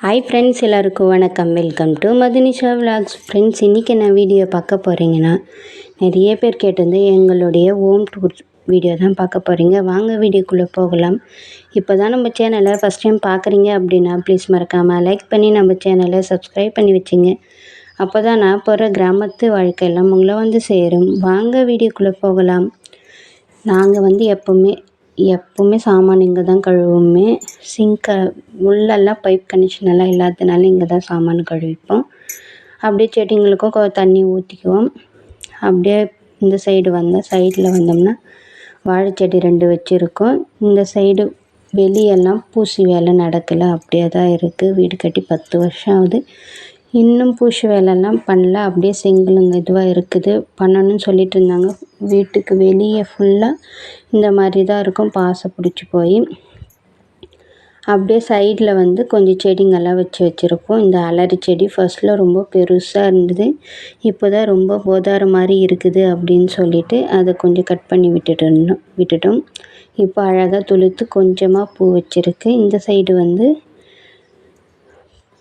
Hi friends, எல்லாருக்கும் வணக்கம். Welcome to Madhunisha vlogs. Friends, இன்றைக்கி நான் வீடியோ பார்க்க போகிறீங்கன்னா, நிறைய பேர் கேட்டிருந்து எங்களுடைய ஹோம் டூர் வீடியோ தான் பார்க்க போகிறீங்க. வாங்க வீடியோக்குள்ளே போகலாம். இப்போ தான் நம்ம சேனலை ஃபஸ்ட் டைம் பார்க்குறீங்க அப்படின்னா ப்ளீஸ் மறக்காமல் லைக் பண்ணி நம்ம சேனலை சப்ஸ்கிரைப் பண்ணி வச்சுங்க. அப்போ தான் நான் போகிற கிராமத்து வாழ்க்கையெல்லாம் உங்களை வந்து சேரும். வாங்க வீடியோக்குள்ளே போகலாம். நாங்கள் எப்போவுமே சாமான் இங்கே தான் கழுவுமே. சிங்கை உள்ளெல்லாம் பைப் கனெக்ஷன் எல்லாம் இல்லாததுனால இங்கே தான் சாமான் கழுவிப்போம். அப்படியே செடிங்களுக்கும் தண்ணி ஊற்றிக்குவோம். அப்படியே இந்த சைடில் வந்தோம்னா வாழைச்செடி 2 வச்சுருக்கோம். இந்த சைடு வெளியெல்லாம் பூசி வேலை நடக்கலை, அப்படியே தான் இருக்குது. வீடு கட்டி 10 வருஷம் ஆகுது. இன்னும் பூசி வேலைலாம் பண்ணல. அப்படியே செங்கலுங்க இதுவாக இருக்குது. பண்ணணும்னு சொல்லிட்டு இருந்தாங்க. வீட்டுக்கு வெளியே ஃபுல்லாக இந்த மாதிரி தான் இருக்கும், பாசை பிடிச்சி போய். அப்படியே சைடில் கொஞ்சம் செடிங்கெல்லாம் வச்சுருப்போம். இந்த அலரி செடி ஃபர்ஸ்ட்டில் ரொம்ப பெருசாக இருந்தது. இப்போ தான் ரொம்ப போதார மாதிரி இருக்குது அப்படின்னு சொல்லிட்டு அதை கொஞ்சம் கட் பண்ணி விட்டுட்டோம். இப்போ அழகாக துளுத்து கொஞ்சமாக பூ வச்சுருக்கு. இந்த சைடு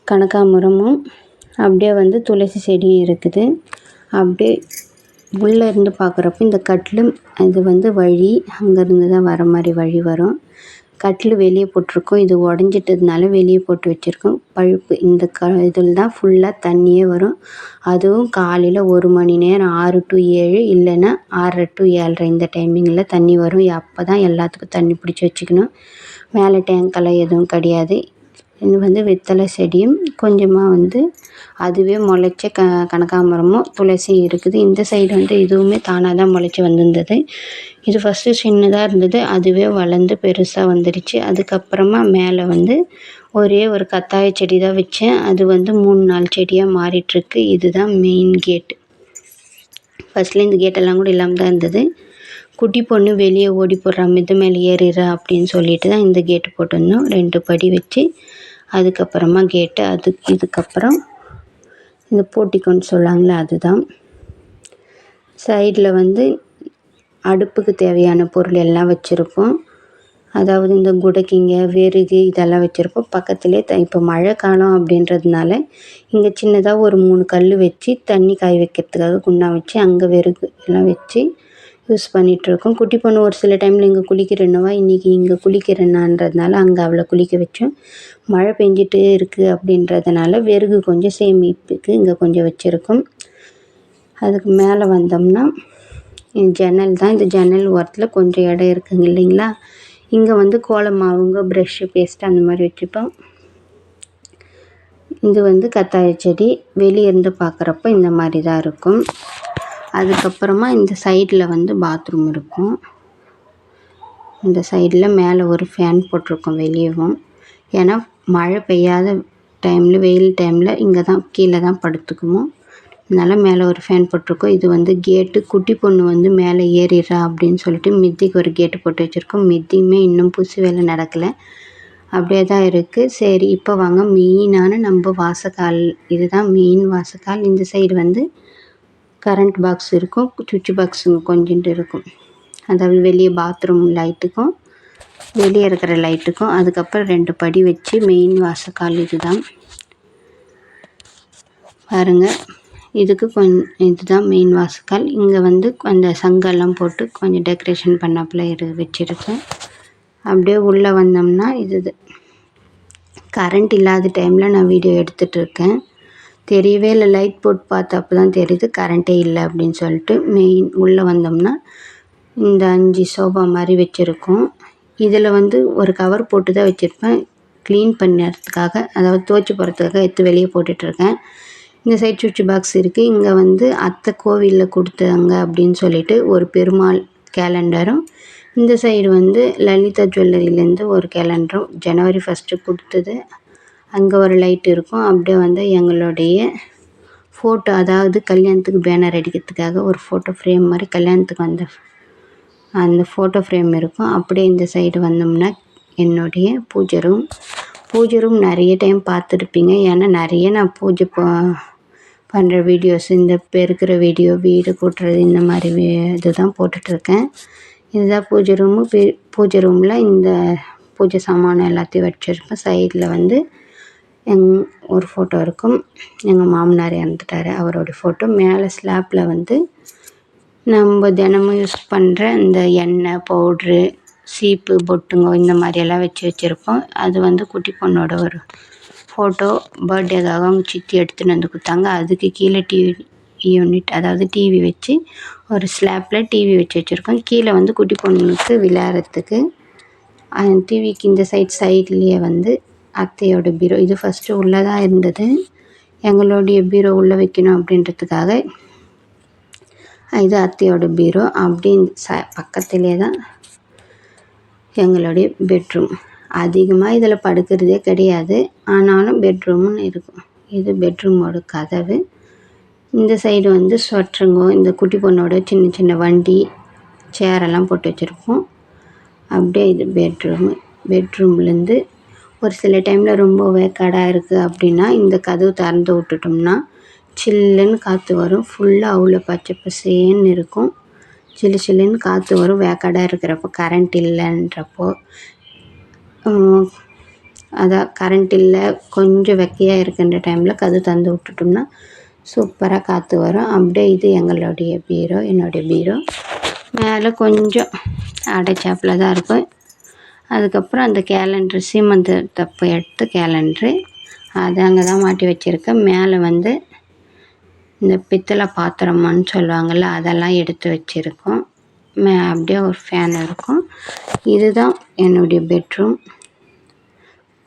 கனகாமரமும் அப்படியே துளசி செடியும் இருக்குது. அப்படியே உள்ளே இருந்து பார்க்குறப்ப இந்த கட்டில் இது வழி அங்கேருந்து தான் வர மாதிரி வழி வரும். கட்டில் வெளியே போட்டிருக்கோம். இது உடஞ்சிட்டதுனால வெளியே போட்டு வச்சுருக்கோம். பழுப்பு இந்த இதில் தான் ஃபுல்லாக தண்ணியே வரும். அதுவும் காலையில் 1 மணி நேரம் 6 to 7 இல்லைன்னா 6 to 7:30 இந்த டைமிங்கில் தண்ணி வரும். அப்போ தான் எல்லாத்துக்கும் தண்ணி பிடிச்சி வச்சுக்கணும். மேலே டேங்கெல்லாம் எதுவும் கிடையாது. இது வெத்தலை செடியும் கொஞ்சமாக அதுவே முளைச்ச கனகாமரமும் துளசியும் இருக்குது. இந்த சைடு இதுவுமே தானாக தான் முளைச்சி வந்திருந்தது. இது ஃபஸ்ட்டு சின்னதாக இருந்தது, அதுவே வளர்ந்து பெருசாக வந்துடுச்சு. அதுக்கப்புறமா மேலே ஒரே ஒரு கத்தாழை செடி தான் வச்சேன். அது 3-4 செடியாக மாறிட்டுருக்கு. இதுதான் மெயின் கேட்டு. ஃபஸ்ட்டில் இந்த கேட்டெல்லாம் கூட இல்லாமல் தான் இருந்தது. குட்டி பொண்ணு வெளியே ஓடி போடுறா, மிது மேலே ஏறிடுறா அப்படின்னு சொல்லிட்டு தான் இந்த கேட்டு போட்டிருந்தோம். 2 படி வச்சு அதுக்கப்புறமா கேட்டு இதுக்கப்புறம் இந்த போட்டிக்கோன்னு சொல்லுவாங்களே அதுதான். சைடில் அடுப்புக்கு தேவையான பொருள் எல்லாம் வச்சுருப்போம். அதாவது இந்த குடக்கிங்க, வெறுகு இதெல்லாம் வச்சுருப்போம். பக்கத்துலேயே இப்போ மழை காலம் அப்படின்றதுனால இங்கே சின்னதாக ஒரு 3 கல் வச்சு தண்ணி காய வைக்கிறதுக்காக குண்டா வச்சு அங்கே வெறுகு எல்லாம் வச்சு யூஸ் பண்ணிகிட்ருக்கோம். குட்டி பொண்ணு ஒரு சில டைமில் இங்கே குளிக்கிறேன்னவா, இன்றைக்கி இங்கே குளிக்கிறேன்னான்றதுனால அங்கே அவளை குளிக்க வச்சோம். மழை பெஞ்சிட்டே இருக்குது அப்படின்றதுனால வெறுகு கொஞ்சம் சேமிப்புக்கு இங்கே கொஞ்சம் வச்சுருக்கோம். அதுக்கு மேலே வந்தோம்னா ஜன்னல் தான். இந்த ஜன்னல் ஓரத்தில் கொஞ்சம் இடம் இருக்குங்க இல்லைங்களா. இங்கே கோலம் மாவுங்க, ப்ரெஷ்ஷு, பேஸ்ட்டு அந்த மாதிரி வச்சுப்போம். இது கத்தாழை செடி. வெளியே இருந்து பார்க்குறப்ப இந்த மாதிரி தான் இருக்கும். அதுக்கப்புறமா இந்த சைடில் பாத்ரூம் இருக்கும். இந்த சைடில் மேலே ஒரு ஃபேன் போட்டிருக்கோம் வெளியவும். ஏன்னா மழை பெய்யாத டைமில், வெயில் டைமில் இங்கே தான் கீழே தான் படுத்துக்குவோம். அதனால் மேலே ஒரு ஃபேன் போட்டிருக்கோம். இது கேட்டு. குட்டி பொண்ணு மேலே ஏறிடுறா அப்படின்னு சொல்லிட்டு மித்திக்கு ஒரு கேட்டு போட்டு வச்சுருக்கோம். மித்தியுமே இன்னும் பூசி வேலை நடக்கலை, அப்படியே தான் இருக்குது. சரி, இப்போ வாங்க மெயினான நம்ம வாசக்கால். இதுதான் மெயின் வாசக்கால். இந்த சைடு கரண்ட் பாக்ஸ் இருக்கும், சுவிட்ச் பாக்ஸுங்க கொஞ்சோண்டு இருக்கும். அதாவது வெளியே பாத்ரூம் லைட்டுக்கும் வெளியே இருக்கிற லைட்டுக்கும். அதுக்கப்புறம் 2 படி வச்சு மெயின் வாசக்கால் இதுதான் பாருங்கள். இதுக்கு இதுதான் மெயின் வாசக்கால். இங்கே அந்த சங்கெல்லாம் போட்டு கொஞ்சம் டெக்கரேஷன் பண்ணாப்புல வச்சுருக்கேன். அப்படியே உள்ளே வந்தோம்னா இது கரண்ட் இல்லாத டைமில் நான் வீடியோ எடுத்துகிட்ருக்கேன். தெரியவே இல்லை, லைட் போட்டு பார்த்தப்ப தான் தெரியுது கரண்ட்டே இல்லை அப்படின்னு சொல்லிட்டு. மெயின் உள்ளே வந்தோம்னா இந்த 5 சோபா மாதிரி வச்சுருக்கோம். இதில் ஒரு கவர் போட்டு தான் வச்சுருப்பேன் க்ளீன் பண்ணுறதுக்காக, அதாவது துவைச்சி போகிறதுக்காக எடுத்து வெளியே போட்டுட்ருக்கேன். இந்த சைட் சுவிட்ச் பாக்ஸ் இருக்குது. இங்கே அத்தை கோவிலில் கொடுத்தாங்க அப்படின்னு சொல்லிட்டு ஒரு பெருமாள் கேலண்டரும், இந்த சைடு லலிதா ஜுவல்லரியிலேருந்து ஒரு கேலண்டரும் ஜனவரி 1 கொடுத்தது. அங்கே ஒரு லைட் இருக்கும். அப்படியே எங்களுடைய ஃபோட்டோ, அதாவது கல்யாணத்துக்கு பேனர் அடிக்கிறதுக்காக ஒரு ஃபோட்டோ ஃப்ரேம் மாதிரி கல்யாணத்துக்கு அந்த ஃபோட்டோ ஃப்ரேம் இருக்கும். அப்படியே இந்த சைடு வந்தோம்னா என்னுடைய பூஜை ரூம் நிறைய டைம் பார்த்துருப்பீங்க. ஏன்னா நிறைய நான் பூஜை பண்ணுற வீடியோஸ், இந்த பெருக்கிற வீடியோ, வீடு கூட்டுறது, இந்த மாதிரி இதுதான் போட்டுட்ருக்கேன். இதுதான் பூஜை ரூமில் இந்த பூஜை சாமான் எல்லாத்தையும் வச்சுருப்பேன். சைடில் ஒரு ஃபோட்டோ இருக்கும். எங்கள் மாமனார் இறந்துட்டார், அவரோடைய ஃபோட்டோ. மேலே ஸ்லாப்பில் வந்து நம்ம தினமும் யூஸ் பண்ணுற இந்த எண்ணெய், பவுட்ரு, சீப்பு, பொட்டுங்க இந்த மாதிரியெல்லாம் வச்சுருப்போம். அது வந்து குட்டி பொண்ணோட ஒரு ஃபோட்டோ. பர்த்டேக்காக அவங்க சித்தி எடுத்துகிட்டு வந்து கொடுத்தாங்க. அதுக்கு கீழே டிவி யூனிட், அதாவது டிவி வச்சு ஒரு ஸ்லாப்பில் டிவி வச்சுருக்கோம். கீழே வந்து குட்டி பொண்ணுக்கு விளையாடுறதுக்கு அந்த டிவிக்கு இந்த சைட்லேயே வந்து அத்தையோட பீரோ. இது ஃபஸ்ட்டு உள்ளே தான் இருந்தது. எங்களுடைய பீரோ உள்ளே வைக்கணும் அப்படின்றதுக்காக இது அத்தையோட பீரோ. அப்படின்னு பக்கத்துலேயே தான் எங்களுடைய பெட்ரூம். அதிகமாக இதில் படுக்கிறதே கிடையாது, ஆனாலும் பெட்ரூம்னு இருக்கும். இது பெட்ரூமோட கதவு. இந்த சைடு வந்து ஸ்வெட்டருங்கோ, இந்த குட்டி பொண்ணோட சின்ன சின்ன வண்டி, சேரெல்லாம் போட்டு வச்சுருப்போம். அப்படியே இது பெட்ரூமு. பெட்ரூம்லேருந்து ஒரு சில டைமில் ரொம்ப வேக்காடாக இருக்குது அப்படின்னா இந்த கதவு திறந்து விட்டுட்டோம்னா சில்லுன்னு காற்று வரும். ஃபுல்லாக அவ்வளோ பச்சை பசேன்னு இருக்கும். சில்லு சில்லுன்னு காற்று வரும். வேக்காடாக இருக்கிறப்போ, கரண்ட் இல்லைன்றப்போ, அதான் கரண்ட் இல்லை கொஞ்சம் வெக்கையாக இருக்கின்ற டைமில் கதவு திறந்து விட்டுட்டோம்னா சூப்பராக காற்று வரும். அப்படியே இது எங்களுடைய பீரோ, என்னுடைய பீரோ. மேலே கொஞ்சம் அடைச்சாப்பில் தான் இருக்கும். அதுக்கப்புறம் அந்த கேலண்ட்ரு, சீமந்த தப்பை எடுத்து கேலண்ட்ரு அது அங்கே தான் மாட்டி வச்சுருக்கேன். மேலே வந்து இந்த பித்தளை பாத்திரமான்னு சொல்லுவாங்கள்ல, அதெல்லாம் எடுத்து வச்சுருக்கோம். அப்படியே ஒரு ஃபேன் இருக்கும். இதுதான் என்னுடைய பெட்ரூம்.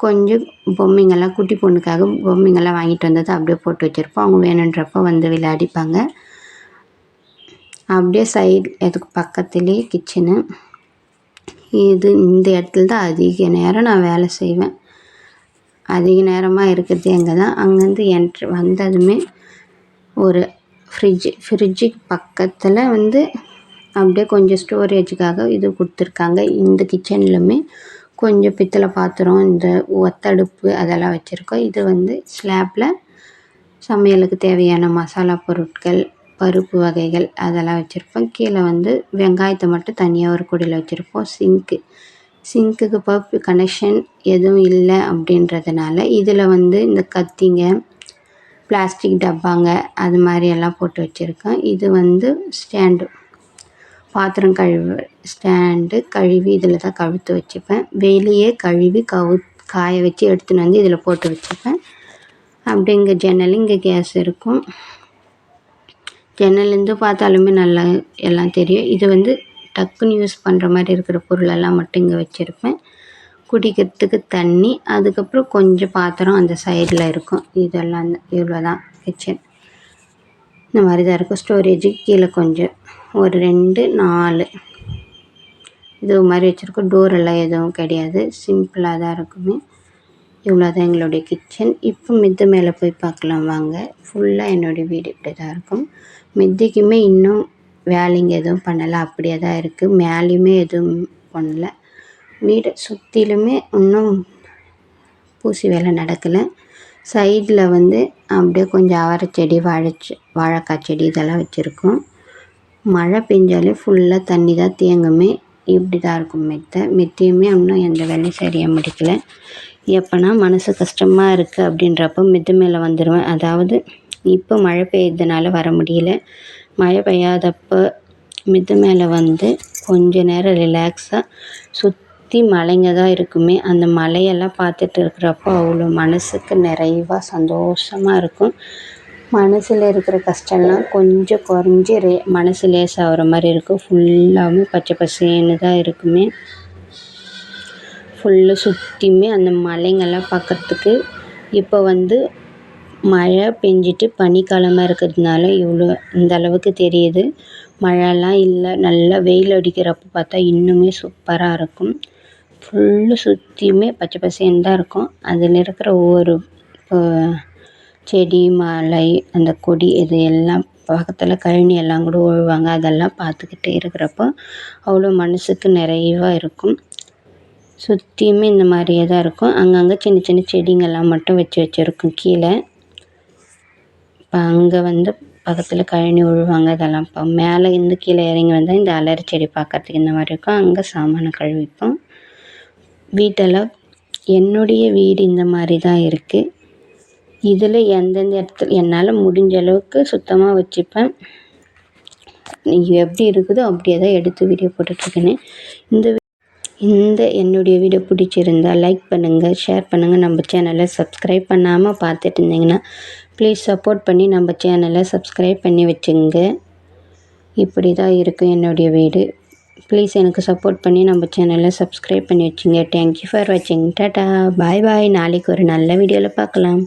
கொஞ்சம் பொம்மைங்கள்லாம் குட்டி பொண்ணுக்காக பொம்மைங்கள்லாம் வாங்கிட்டு வந்தது அப்படியே போட்டு வச்சுருப்போம். அவங்க வேணுன்றப்போ வந்து விளையாடிப்பாங்க. அப்படியே சைடு அதுக்கு பக்கத்துலேயே கிச்சனு. இது இந்த இடத்துல தான் அதிக நேரம் நான் வேலை செய்வேன். அதிக நேரமாக இருக்கிறது எங்கே தான். அங்கேருந்து வந்ததுமே ஒரு ஃப்ரிட்ஜுக்கு பக்கத்தில் வந்து அப்படியே கொஞ்சம் ஸ்டோரேஜுக்காக இது கொடுத்துருக்காங்க. இந்த கிச்சன்லையுமே கொஞ்சம் பித்தளை பாத்திரம், இந்த ஒத்தடுப்பு அதெல்லாம் வச்சுருக்கோம். இது வந்து ஸ்லாப்பில் சமையலுக்கு தேவையான மசாலா பொருட்கள், பருப்பு வகைகள் அதெல்லாம் வச்சுருப்போம். கீழே வந்து வெங்காயத்தை மட்டும் தனியாக ஒரு கூடையில் வச்சுருப்போம். சிங்க்குக்கு பைப் கனெக்ஷன் எதுவும் இல்லை அப்படின்றதுனால இதில் வந்து இந்த கத்திங்க, பிளாஸ்டிக் டப்பாங்க அது மாதிரி எல்லாம் போட்டு வச்சுருக்கேன். இது வந்து ஸ்டாண்டு, பாத்திரம் ஸ்டாண்டு கழுவி இதில் தான் கவுத்து வச்சுப்பேன். வெளியே கழுவி காய வச்சு எடுத்துன்னு வந்து இதில் போட்டு வச்சுப்பேன். அப்படி இங்கே ஜன்னல், இங்கே கேஸ் இருக்கும். ஜன்னல்லேருந்து பார்த்தாலுமே நல்லா எல்லாம் தெரியும். இது வந்து டக்குன்னு யூஸ் பண்ணுற மாதிரி இருக்கிற பொருளெல்லாம் மட்டும் இங்கே வச்சுருப்பேன். குடிக்கிறதுக்கு தண்ணி, அதுக்கப்புறம் கொஞ்சம் பாத்திரம் அந்த சைடில் இருக்கும். இதெல்லாம் இவ்வளோ தான் கிச்சன். இந்த மாதிரி தான் இருக்கும். ஸ்டோரேஜுக்கு கீழே கொஞ்சம் ஒரு 2 4 இது மாதிரி வச்சுருக்கோம். டோரெல்லாம் எதுவும் கிடையாது, சிம்பிளாக தான் இருக்குமே. இவ்வளோ தான் எங்களுடைய கிச்சன். இப்போ மித்த மேலே போய் பார்க்கலாம் வாங்க. ஃபுல்லாக என்னுடைய வீடு இப்படி தான் இருக்கும். மித்திக்குமே இன்னும் வேலைங்க எதுவும் பண்ணலை, அப்படியே தான் இருக்குது. மேலேயுமே எதுவும் பண்ணல. வீடை சுற்றிலுமே இன்னும் பூசி வேலை நடக்கலை. சைடில் வந்து அப்படியே கொஞ்சம் அவரை செடி, வாழைக்காய் செடி இதெல்லாம் வச்சுருக்கோம். மழை பெஞ்சாலே ஃபுல்லாக தண்ணி தான் தேங்குமே. இப்படி தான் இருக்கும். மெத்தையுமே இன்னும் எந்த வேலையும் சரியாக முடிக்கலை. எப்போனா மனசு கஷ்டமாக இருக்குது அப்படின்றப்போ மித்த மேலே வந்துடுவேன். அதாவது இப்போ மழை பெய்யறதுனால வர முடியல. மழை பெய்யாதப்போ மித்த மேலே வந்து கொஞ்ச நேரம் ரிலாக்ஸாக சுற்றி மலைங்க தான் இருக்குமே. அந்த மலையெல்லாம் பார்த்துட்டு இருக்கிறப்போ அவ்வளோ மனசுக்கு நிறைவாக சந்தோஷமாக இருக்கும். மனசில் இருக்கிற கஷ்டம்லாம் கொஞ்சம் குறைஞ்சி மனசு லேசாகிற மாதிரி இருக்கும். ஃபுல்லாகவே பச்சை பசேன்னு தான் இருக்குமே. ஃபுல்லு சுற்றியுமே அந்த மலைங்கெல்லாம் பார்க்குறதுக்கு. இப்போ வந்து மழை பெஞ்சிட்டு பனிக்காலமாக இருக்கிறதுனால இவ்வளோ இந்த அளவுக்கு தெரியுது. மழைலாம் இல்லை, நல்லா வெயில் அடிக்கிறப்போ பார்த்தா இன்னுமே சூப்பராக இருக்கும். ஃபுல்லு சுற்றியுமே பச்சை பசேன்னு தான் இருக்கும். அதில் இருக்கிற ஒவ்வொரு செடி, மலை, அந்த கொடி இது எல்லாம் பக்கத்தில் கழனி எல்லாம் கூட உழுவாங்க. அதெல்லாம் பார்த்துக்கிட்டே இருக்கிறப்போ அவ்வளோ மனசுக்கு நிறைவாக இருக்கும். சுற்றியுமே இந்த மாதிரியே தான் இருக்கும். அங்கங்கே சின்ன சின்ன செடிங்கெல்லாம் மட்டும் வச்சுருக்கோம் கீழே. இப்போ அங்கே வந்து பக்கத்தில் கழனி உழுவாங்க. அதெல்லாம் இப்போ மேலே இருந்து கீழே இறங்கி வந்தால் இந்த அலரி செடி பார்க்குறதுக்கு இந்த மாதிரி இருக்கும். அங்கே சாமானை கழுவிப்போம். வீட்டெல்லாம் என்னுடைய வீடு இந்த மாதிரி தான் இருக்குது. இதில் எந்தெந்த இடத்துல என்னால் முடிஞ்ச அளவுக்கு சுத்தமாக வச்சுப்பேன். நீங்கள் எப்படி இருக்குதோ அப்படியே தான் எடுத்து வீடியோ போட்டுட்ருக்கேன்னு. இந்த என்னுடைய வீடியோ பிடிச்சிருந்தால் லைக் பண்ணுங்கள், ஷேர் பண்ணுங்கள். நம்ம சேனலை சப்ஸ்கிரைப் பண்ணாமல் பார்த்துட்டு இருந்தீங்கன்னா ப்ளீஸ் சப்போர்ட் பண்ணி நம்ம சேனலை சப்ஸ்கிரைப் பண்ணி வச்சுங்க. இப்படி தான் இருக்கும் என்னுடைய வீடு. ப்ளீஸ் எனக்கு சப்போர்ட் பண்ணி நம்ம சேனலை சப்ஸ்கிரைப் பண்ணி வச்சுங்க. தேங்க்யூ ஃபார் வாட்சிங். டாட்டா, பாய் பாய். நாளைக்கு ஒரு நல்ல வீடியோவில் பார்க்கலாம்.